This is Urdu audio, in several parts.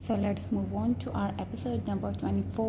So let's move on to our episode number 24,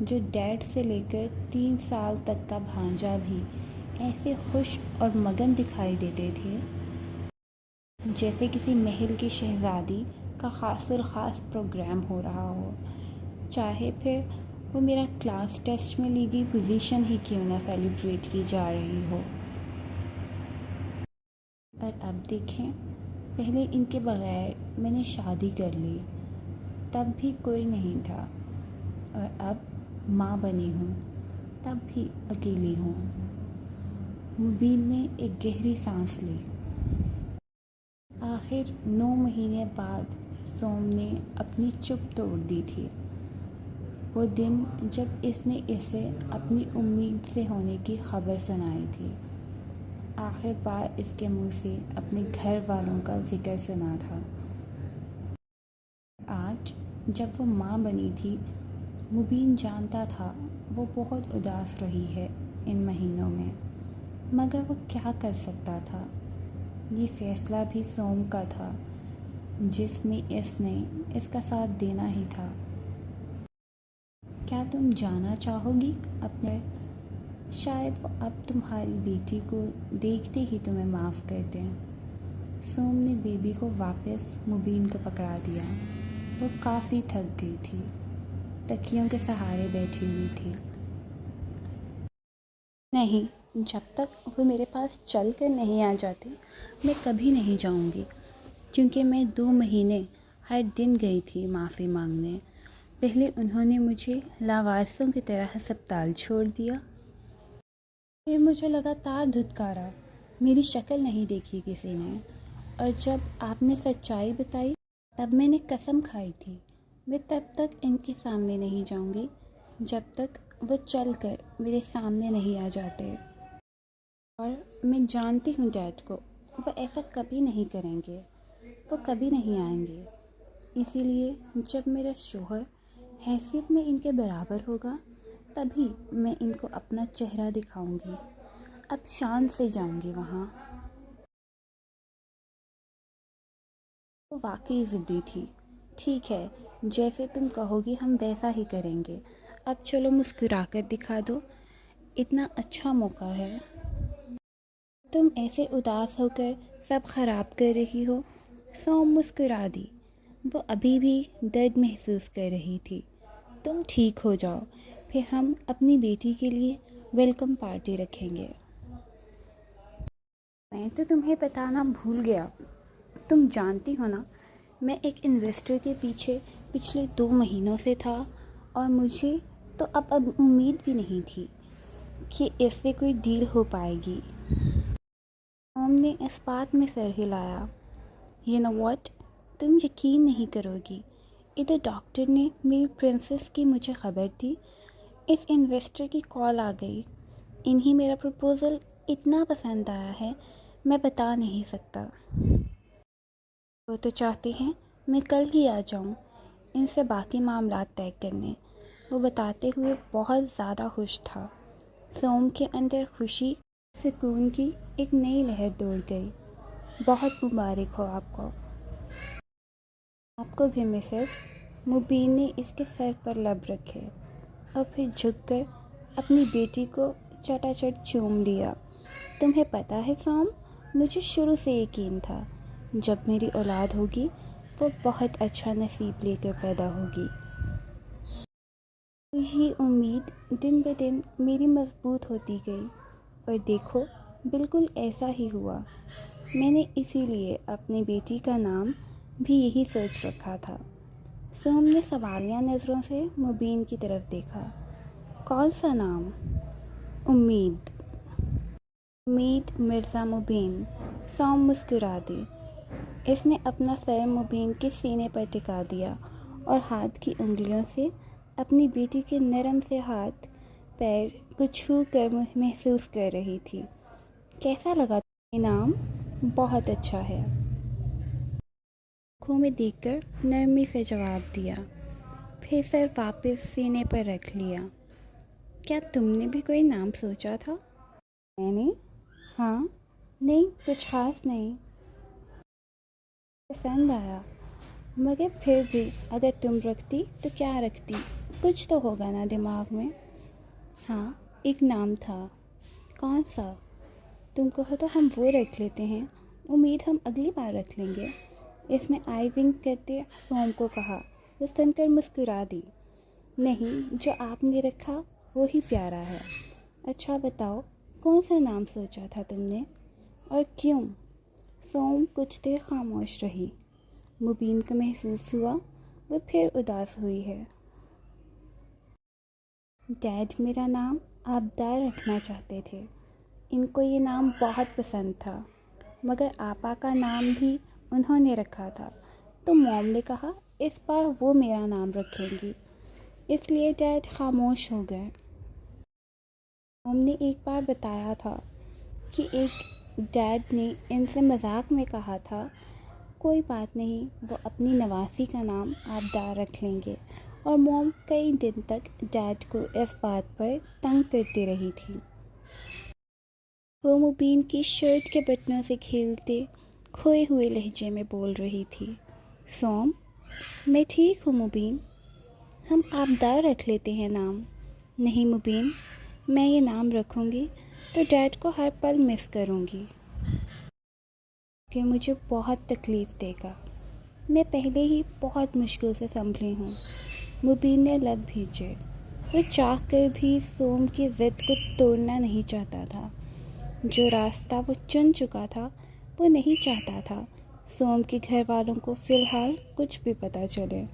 جو ڈیڈ سے لے کر 3 سال تک کا بھانجا بھی ایسے خوش اور مگن دکھائی دیتے تھے جیسے کسی محل کی شہزادی کا خاص الخاص پروگرام ہو رہا ہو، چاہے پھر وہ میرا کلاس ٹیسٹ میں لی گئی پوزیشن ہی کیوں نہ سیلیبریٹ کی جا رہی ہو۔ اور اب دیکھیں، پہلے ان کے بغیر میں نے شادی کر لی، تب بھی کوئی نہیں تھا، اور اب ماں بنی ہوں تب بھی اکیلی ہوں۔ مبین نے ایک گہری سانس لی۔ آخر 9 مہینے بعد سوم نے اپنی چپ توڑ دی تھی، وہ دن جب اس نے اسے اپنی امید سے ہونے کی خبر سنائی تھی، آخر بار اس کے منہ سے اپنے گھر والوں کا ذکر سنا تھا۔ آج جب وہ ماں بنی تھی، مبین جانتا تھا وہ بہت اداس رہی ہے ان مہینوں میں، مگر وہ کیا کر سکتا تھا؟ یہ فیصلہ بھی سوم کا تھا، جس میں اس نے اس کا ساتھ دینا ہی تھا۔ کیا تم جانا چاہو گی اپنے؟ شاید وہ اب تمہاری بیٹی کو دیکھتے ہی تمہیں معاف کر دیں۔ سوم نے بیبی کو واپس مبین کو پکڑا دیا۔ وہ کافی تھک گئی تھی، تکیوں کے سہارے بیٹھی ہوئی تھی۔ نہیں، جب تک وہ میرے پاس چل کر نہیں آ جاتی میں کبھی نہیں جاؤں گی، کیونکہ میں 2 مہینے ہر دن گئی تھی معافی مانگنے۔ پہلے انہوں نے مجھے لاوارثوں کی طرح ہسپتال چھوڑ دیا، پھر مجھے لگاتار دھتکارا، میری شکل نہیں دیکھی کسی نے، اور جب آپ نے سچائی بتائی تب میں نے قسم کھائی تھی میں تب تک ان کے سامنے نہیں جاؤں گی جب تک وہ چل کر میرے سامنے نہیں آ جاتے۔ اور میں جانتی ہوں ڈیڈ کو، وہ ایسا کبھی نہیں کریں گے، وہ کبھی نہیں آئیں گے۔ اسی لیے جب میرا شوہر حیثیت میں ان کے برابر ہوگا تبھی میں ان کو اپنا چہرہ دکھاؤں گی۔ اب شان سے جاؤں گی وہاں۔ وہ واقعی ضدی تھی۔ ٹھیک ہے، جیسے تم کہو گی ہم ویسا ہی کریں گے۔ اب چلو مسکرا کر دکھا دو، اتنا اچھا موقع ہے۔ تم ایسے اداس ہو کر سب خراب کر رہی ہو۔ سوم مسکرا دی، وہ ابھی بھی درد محسوس کر رہی تھی۔ تم ٹھیک ہو جاؤ، پھر ہم اپنی بیٹی کے لیے ویلکم پارٹی رکھیں گے۔ میں تو تمہیں بتانا بھول گیا، تم جانتی ہو نا، میں ایک انویسٹر کے پیچھے پچھلے 2 مہینوں سے تھا، اور مجھے تو اب امید بھی نہیں تھی کہ اس سے کوئی ڈیل ہو پائے گی۔ سوم نے اس بات میں سر ہلایا۔ You know what؟ تم یقین نہیں کرو گی، ادھر ڈاکٹر نے میری پرنسس کی مجھے خبر دی، اس انویسٹر کی کال آ گئی، انہیں میرا پروپوزل اتنا پسند آیا ہے میں بتا نہیں سکتا۔ وہ تو چاہتے ہیں میں کل ہی آ جاؤں ان سے باقی معاملات طے کرنے۔ وہ بتاتے ہوئے بہت زیادہ خوش تھا۔ سوم کے اندر خوشی، سکون کی ایک نئی لہر دوڑ گئی۔ بہت مبارک ہو آپ کو۔ آپ کو بھی مسز۔ مبین نے اس کے سر پر لب رکھے اور پھر جھک کر اپنی بیٹی کو چٹا چٹ چوم لیا۔ تمہیں پتہ ہے سوم، مجھے شروع سے یقین تھا جب میری اولاد ہوگی وہ بہت اچھا نصیب لے کر پیدا ہوگی۔ یہ امید دن بہ دن میری مضبوط ہوتی گئی، اور دیکھو بالکل ایسا ہی ہوا۔ میں نے اسی لیے اپنی بیٹی کا نام بھی یہی سوچ رکھا تھا۔ سوم نے سوالیہ نظروں سے مبین کی طرف دیکھا۔ کون سا نام؟ امید۔ امید مرزا مبین۔ سوم مسکرا دی۔ اس نے اپنا سر مبین کے سینے پر ٹکا دیا اور ہاتھ کی انگلیوں سے اپنی بیٹی کے نرم سے ہاتھ پیر کو چھو کر محسوس کر رہی تھی۔ کیسا لگا تمہیں نام؟ بہت اچھا ہے، آنکھوں میں دیکھ کر نرمی سے جواب دیا، پھر سر واپس سینے پر رکھ لیا۔ کیا تم نے بھی کوئی نام سوچا تھا؟ میں نے؟ ہاں، نہیں کچھ خاص نہیں۔ پسند آیا، مگر پھر بھی اگر تم رکھتی تو کیا رکھتی؟ کچھ تو ہوگا نا دماغ میں. ہاں ایک نام تھا. کون سا؟ تم کہو تو ہم وہ رکھ لیتے ہیں. امید ہم اگلی بار رکھ لیں گے. اس نے آئی ونک کرتے سوم کو کہا. وہ سن کر مسکرا دی. نہیں، جو آپ نے رکھا وہی پیارا ہے. اچھا بتاؤ، کون سا نام سوچا تھا تم نے، اور کیوں؟ سوم کچھ دیر خاموش رہی. مبین کو محسوس ہوا وہ پھر اداس ہوئی ہے. ڈیڈ میرا نام آبدار رکھنا چاہتے تھے. ان کو یہ نام بہت پسند تھا، مگر آپا کا نام بھی انہوں نے رکھا تھا، تو موم نے کہا اس بار وہ میرا نام رکھیں گی. اس لیے ڈیڈ خاموش ہو گئے. موم نے ایک بار بتایا تھا کہ ایک ڈیڈ نے ان سے مذاق میں کہا تھا کوئی بات نہیں، وہ اپنی نواسی کا نام آبدار رکھ لیں گے، اور موم کئی دن تک ڈیڈ کو اس بات پر تنگ کرتی رہی تھی. وہ مبین کی شرٹ کے بٹنوں سے کھیلتے کھوئے ہوئے لہجے میں بول رہی تھی. سوم، میں ٹھیک ہوں مبین، ہم آبدار رکھ لیتے ہیں نام. نہیں مبین، میں یہ نام رکھوں گی تو ڈیڈ کو ہر پل مس کروں گی، کہ مجھے بہت تکلیف دے گا. میں پہلے ہی بہت مشکل سے سنبھلی ہوں. مبین نے لب بھیجے. وہ چاہ کر بھی سوم کی ضد کو توڑنا نہیں چاہتا تھا. جو راستہ وہ چن چکا تھا وہ نہیں چاہتا تھا سوم کے گھر والوں کو فی الحال کچھ بھی پتہ چلے.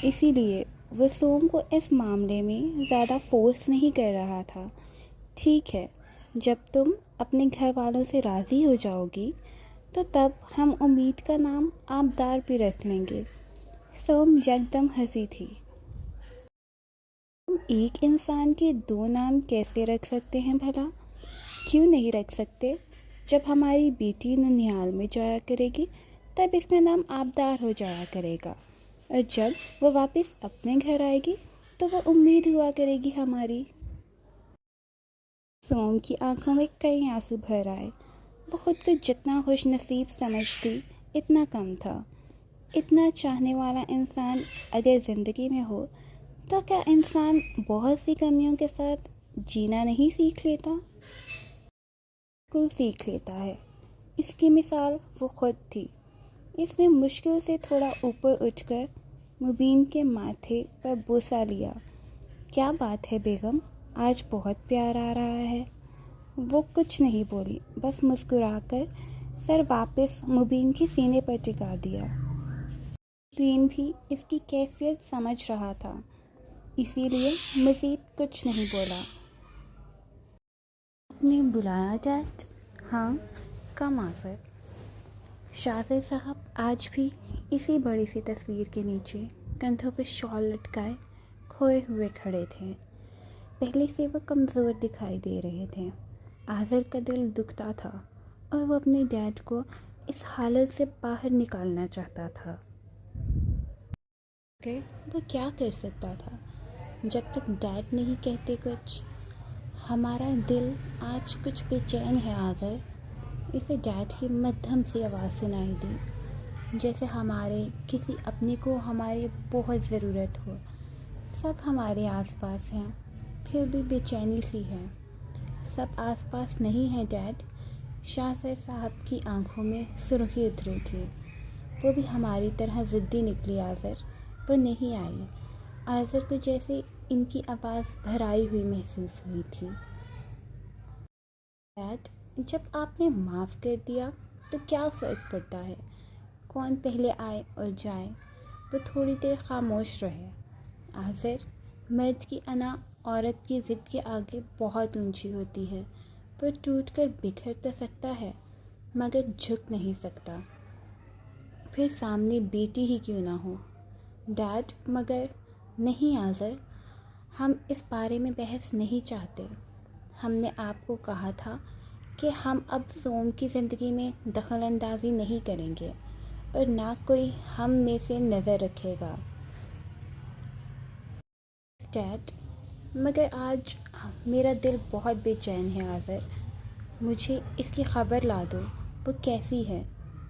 اسی لیے وہ سوم کو اس معاملے میں زیادہ فورس نہیں کر رہا تھا. ٹھیک ہے، جب تم اپنے گھر والوں سے راضی ہو جاؤ گی تو تب ہم امید کا نام آبدار بھی رکھ لیں گے. سوم یکدم ہنسی تھی. ہم ایک انسان کے دو نام کیسے رکھ سکتے ہیں بھلا؟ کیوں نہیں رکھ سکتے؟ جب ہماری بیٹی ننیال میں جایا کرے گی تب اس کا نام آبدار ہو جایا کرے گا، اور جب وہ واپس اپنے گھر آئے گی تو وہ امید ہوا کرے گی ہماری. سوم کی آنکھوں میں کئی آنسو بھر آئے. وہ خود کو جتنا خوش نصیب سمجھتی اتنا کم تھا. اتنا چاہنے والا انسان اگر زندگی میں ہو تو کیا انسان بہت سی کمیوں کے ساتھ جینا نہیں سیکھ لیتا؟ بالکل سیکھ لیتا ہے. اس کی مثال وہ خود تھی. اس نے مشکل سے تھوڑا اوپر اٹھ کر مبین کے ماتھے پر بوسہ لیا. کیا بات ہے بیگم، آج بہت پیار آ رہا ہے. وہ کچھ نہیں بولی، بس مسکرا کر سر واپس مبین کے سینے پر ٹکا دیا. مبین بھی اس کی کیفیت سمجھ رہا تھا، اسی لیے مزید کچھ نہیں بولا. آپ نے بلایا ڈیڈ؟ ہاں، کم آزر. شاذر صاحب آج بھی اسی بڑی سی تصویر کے نیچے کندھوں پہ شال لٹکائے کھوئے ہوئے کھڑے تھے. پہلے سے وہ کمزور دکھائی دے رہے تھے. آزر کا دل دکھتا تھا اور وہ اپنے ڈیڈ کو اس حالت سے باہر نکالنا چاہتا تھا. وہ کیا کر سکتا تھا جب تک ڈیڈ نہیں کہتے کچھ. ہمارا دل آج کچھ بے چین ہے آزر. اسے ڈیڈ کی مدھم سی آواز سنائی دی، جیسے ہمارے کسی اپنے کو ہماری بہت ضرورت ہو. سب ہمارے آس پاس ہیں پھر بھی بے چینی سی ہے. سب آس پاس نہیں ہیں ڈیڈ. شاذر صاحب کی آنکھوں میں سرخی اتری تھی. وہ بھی ہماری طرح ضدی نکلی آزر. وہ نہیں آئی. آزر کو جیسے ان کی آواز بھرائی ہوئی محسوس ہوئی تھی. ڈیڈ، جب آپ نے معاف کر دیا تو کیا فرق پڑتا ہے کون پہلے آئے اور جائے. وہ تھوڑی دیر خاموش رہے. آزر، مرد کی انا عورت کی ضد کے آگے بہت اونچی ہوتی ہے. وہ ٹوٹ کر بکھر تو سکتا ہے مگر جھک نہیں سکتا، پھر سامنے بیٹی ہی کیوں نہ ہو. ڈیڈ، مگر نہیں آزر، ہم اس بارے میں بحث نہیں چاہتے. ہم نے آپ کو کہا تھا کہ ہم اب سوم کی زندگی میں دخل اندازی نہیں کریں گے اور نہ کوئی ہم میں سے نظر رکھے گا. ڈیڈ، مگر آج میرا دل بہت بے چین ہے آزر. مجھے اس کی خبر لا دو. وہ کیسی ہے؟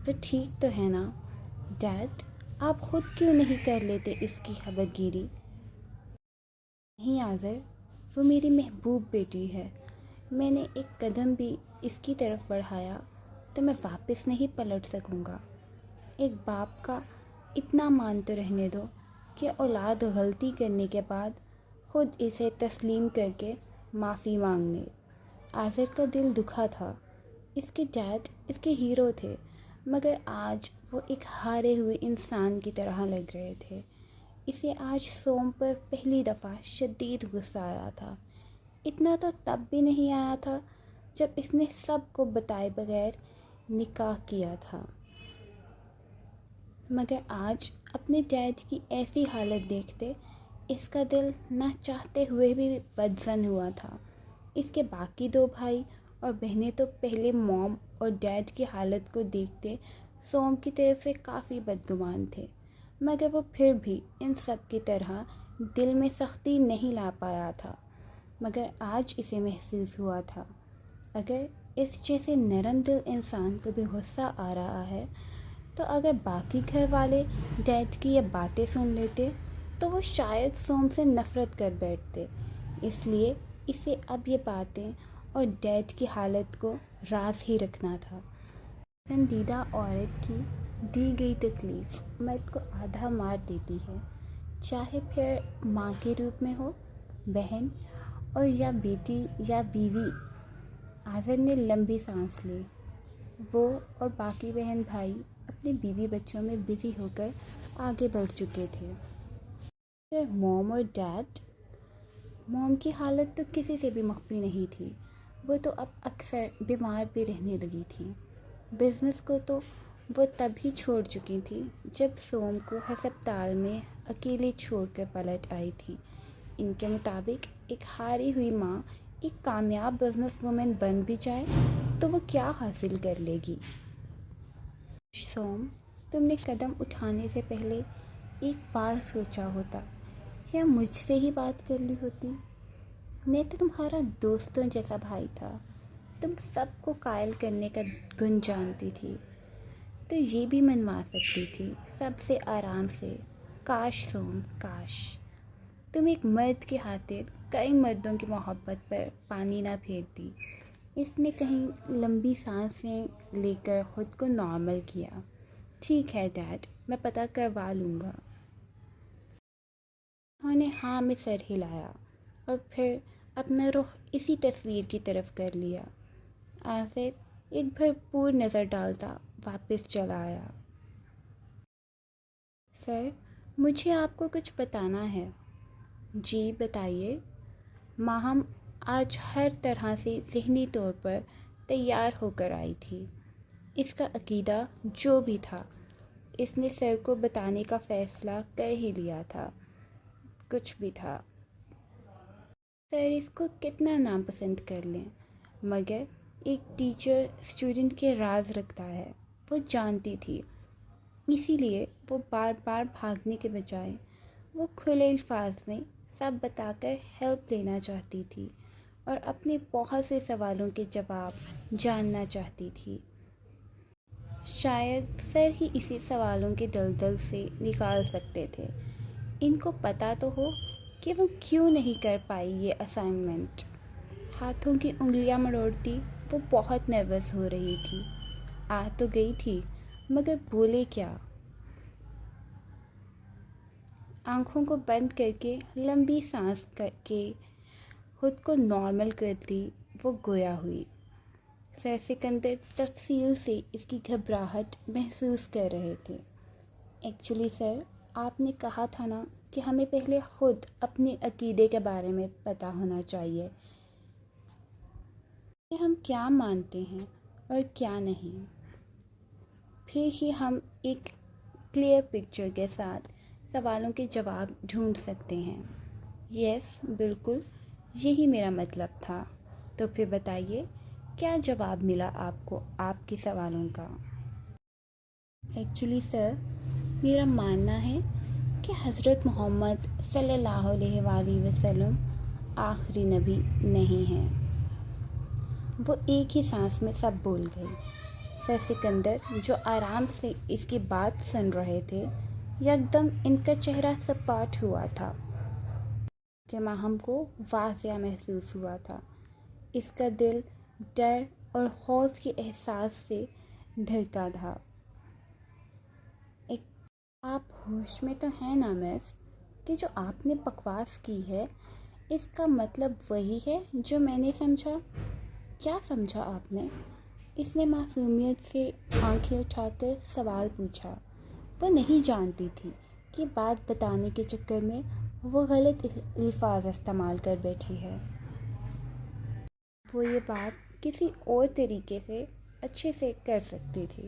وہ ٹھیک تو ہے نا؟ ڈیڈ، آپ خود کیوں نہیں کر لیتے اس کی خبر گیری. نہیں آذر، وہ میری محبوب بیٹی ہے، میں نے ایک قدم بھی اس کی طرف بڑھایا تو میں واپس نہیں پلٹ سکوں گا۔ ایک باپ کا اتنا مان تو رہنے دو کہ اولاد غلطی کرنے کے بعد خود اسے تسلیم کر کے معافی مانگنے۔ آذر کا دل دکھا تھا، اس کے ڈیڈ اس کے ہیرو تھے، مگر آج وہ ایک ہارے ہوئے انسان کی طرح لگ رہے تھے۔ اسے آج سوم پر پہلی دفعہ شدید غصہ آیا تھا۔ اتنا تو تب بھی نہیں آیا تھا جب اس نے سب کو بتائے بغیر نکاح کیا تھا، مگر آج اپنے ڈیڈ کی ایسی حالت دیکھتے اس کا دل نہ چاہتے ہوئے بھی بدظن ہوا تھا۔ اس کے باقی دو بھائی اور بہنیں تو پہلے موم اور ڈیڈ کی حالت کو دیکھتے سوم کی طرف سے کافی بدگمان تھے، مگر وہ پھر بھی ان سب کی طرح دل میں سختی نہیں لا پایا تھا۔ مگر آج اسے محسوس ہوا تھا، اگر اس جیسے نرم دل انسان کو بھی غصہ آ رہا ہے تو اگر باقی گھر والے ڈیڈ کی یہ باتیں سن لیتے تو وہ شاید سوم سے نفرت کر بیٹھتے۔ اس لیے اسے اب یہ باتیں اور ڈیڈ کی حالت کو راز ہی رکھنا تھا۔ پسندیدہ عورت کی دی گئی تکلیف مرد کو آدھا مار دیتی ہے، چاہے پھر ماں کے روپ میں ہو، بہن، اور یا بیٹی یا بیوی۔ آذر نے لمبی سانس لی۔ وہ اور باقی بہن بھائی اپنے بیوی بچوں میں بزی ہو کر آگے بڑھ چکے تھے۔ موم اور ڈیڈ، موم کی حالت تو کسی سے بھی مخفی نہیں تھی، وہ تو اب اکثر بیمار بھی رہنے لگی تھی۔ بزنس کو تو وہ تب ہی چھوڑ چکی تھی جب سوم کو ہسپتال میں اکیلے چھوڑ کر پلٹ آئی تھی۔ ان کے مطابق ایک ہاری ہوئی ماں ایک کامیاب بزنس وومن بن بھی جائے تو وہ کیا حاصل کر لے گی؟ سوم، تم نے قدم اٹھانے سے پہلے ایک بار سوچا ہوتا یا مجھ سے ہی بات کر لی ہوتی۔ میں تو تمہارا دوستوں جیسا بھائی تھا، تم سب کو قائل کرنے کا گن جانتی تھی تو یہ بھی منوا سکتی تھی سب سے آرام سے۔ کاش سوم، کاش تم ایک مرد کی خاطر کئی مردوں کی محبت پر پانی نہ پھیرتی۔ اس نے کہیں لمبی سانسیں لے کر خود کو نارمل کیا۔ ٹھیک ہے ڈیڈ، میں پتہ کروا لوں گا۔ انہوں نے ہاں میں سر ہلایا اور پھر اپنا رخ اسی تصویر کی طرف کر لیا۔ آصف ایک بھرپور نظر ڈالتا واپس چلا آیا۔ سر، مجھے آپ کو کچھ بتانا ہے۔ جی بتائیے۔ ماہم آج ہر طرح سے ذہنی طور پر تیار ہو کر آئی تھی۔ اس کا عقیدہ جو بھی تھا اس نے سر کو بتانے کا فیصلہ کر ہی لیا تھا، کچھ بھی تھا۔ سر اس کو کتنا ناپسند کر لیں، مگر ایک ٹیچر اسٹوڈنٹ کے راز رکھتا ہے، وہ جانتی تھی۔ اسی لیے وہ بار بار بھاگنے کے بجائے وہ کھلے الفاظ میں سب بتا کر ہیلپ لینا چاہتی تھی اور اپنے بہت سے سوالوں کے جواب جاننا چاہتی تھی۔ شاید سر ہی اسی سوالوں کے دلدل سے نکال سکتے تھے۔ ان کو پتہ تو ہو کہ وہ کیوں نہیں کر پائی یہ اسائنمنٹ۔ ہاتھوں کی انگلیاں مروڑتی وہ بہت نروس ہو رہی تھی۔ آ تو گئی تھی مگر بولے کیا؟ آنکھوں کو بند کر کے لمبی سانس کر کے خود کو نارمل کرتی وہ گویا ہوئی۔ سر سکندر تفصیل سے اس کی گھبراہٹ محسوس کر رہے تھے۔ ایکچولی سر، آپ نے کہا تھا نا کہ ہمیں پہلے خود اپنے عقیدے کے بارے میں پتہ ہونا چاہیے کہ ہم کیا مانتے ہیں اور کیا نہیں، پھر ہی ہم ایک کلیئر پکچر کے ساتھ سوالوں کے جواب ڈھونڈ سکتے ہیں۔ یس، بالکل یہی میرا مطلب تھا۔ تو پھر بتائیے کیا جواب ملا آپ کو آپ کے سوالوں کا؟ ایکچولی سر، میرا ماننا ہے کہ حضرت محمد صلی اللہ علیہ وآلہ وسلم آخری نبی نہیں ہیں۔ وہ ایک ہی سانس میں سب بول گئی۔ سر سکندر جو آرام سے اس کی بات سن رہے تھے، یکدم ان کا چہرہ سپاٹ ہوا تھا۔ کہ ماہم کو واضح محسوس ہوا تھا۔ اس کا دل ڈر اور خوف کے احساس سے دھڑکا تھا۔ آپ ہوش میں تو ہیں نا مس؟ کہ جو آپ نے بکواس کی ہے اس کا مطلب وہی ہے جو میں نے سمجھا؟ کیا سمجھا آپ نے؟ اس نے معصومیت سے آنکھیں اٹھا کر سوال پوچھا۔ وہ نہیں جانتی تھی کہ بات بتانے کے چکر میں وہ غلط الفاظ استعمال کر بیٹھی ہے۔ وہ یہ بات کسی اور طریقے سے اچھے سے کر سکتی تھی،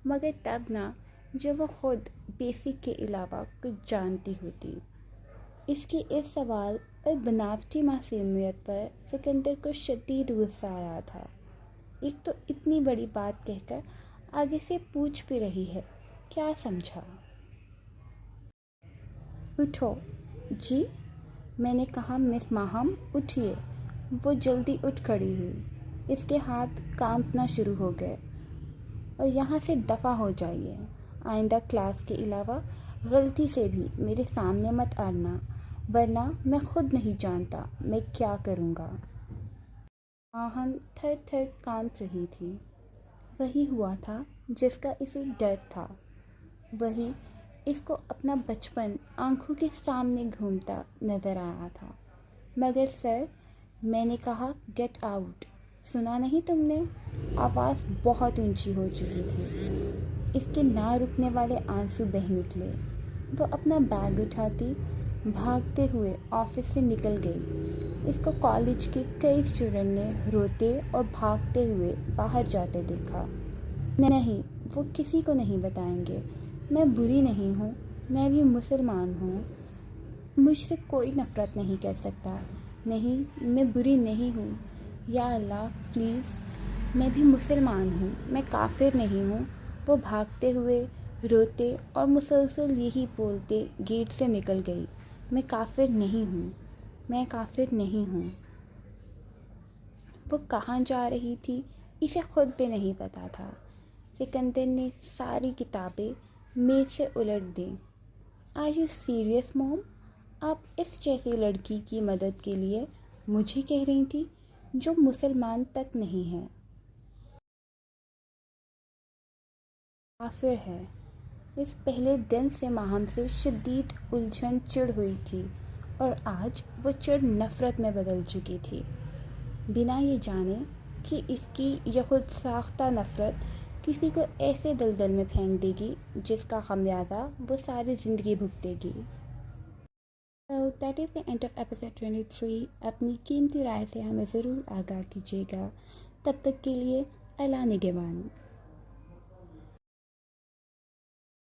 مگر تب نہ جب وہ خود بیسک کے علاوہ کچھ جانتی ہوتی۔ اس کی اس سوال اور بناوٹی معصومیت پر سکندر کو شدید غصہ آیا تھا۔ ایک تو اتنی بڑی بات کہہ کر آگے سے پوچھ بھی رہی ہے، کیا سمجھا؟ اٹھو۔ جی؟ میں نے کہا مس ماہم اٹھیے۔ وہ جلدی اٹھ کھڑی ہوئی۔ اس کے ہاتھ کانپنا شروع ہو گئے۔ اور یہاں سے دفع ہو جائیے۔ آئندہ کلاس کے علاوہ غلطی سے بھی میرے سامنے مت آنا، ورنہ میں خود نہیں جانتا میں کیا کروں گا۔ ماہم تھر تھر کانپ رہی تھی۔ وہی ہوا تھا جس کا اسے ڈر تھا، وہی اس کو اپنا بچپن آنکھوں کے سامنے گھومتا نظر آیا تھا۔ مگر سر، میں نے کہا گیٹ آؤٹ، سنا نہیں تم نے؟ آواز بہت اونچی ہو چکی تھی۔ اس کے نہ رکنے والے آنسو بہہ نکلے۔ وہ اپنا بیگ اٹھاتی بھاگتے ہوئے آفس سے نکل گئی۔ اس کو کالج کے کئی اسٹوڈنٹ نے روتے اور بھاگتے ہوئے باہر جاتے دیکھا۔ نہیں، وہ کسی کو نہیں بتائیں گے۔ میں بری نہیں ہوں، میں بھی مسلمان ہوں۔ مجھ سے کوئی نفرت نہیں کر سکتا۔ نہیں، میں بری نہیں ہوں۔ یا اللہ پلیز، میں بھی مسلمان ہوں، میں کافر نہیں ہوں۔ وہ بھاگتے ہوئے روتے اور مسلسل یہی بولتے گیٹ سے نکل گئی۔ میں کافر نہیں ہوں، میں کافر نہیں ہوں۔ وہ کہاں جا رہی تھی اسے خود بھی نہیں پتا تھا۔ سکندر نے ساری کتابیں میز سے الٹ دیں۔ آر یو سیریس موم؟ آپ اس جیسی لڑکی کی مدد کے لیے مجھے کہہ رہی تھی جو مسلمان تک نہیں ہے؟ کافر ہے۔ اس پہلے دن سے ماہم سے شدید الجھن چڑ ہوئی تھی اور آج وہ چڑ نفرت میں بدل چکی تھی، بنا یہ جانے کہ اس کی یہ خود ساختہ نفرت کسی کو ایسے دلدل میں پھینک دے گی جس کا خمیازہ وہ ساری زندگی بھگتے گی۔ So that is the end of episode 23۔ اپنی قیمتی رائے سے ہمیں ضرور آگاہ کیجیے گا۔ تب تک کے لیے اللہ نگہبان۔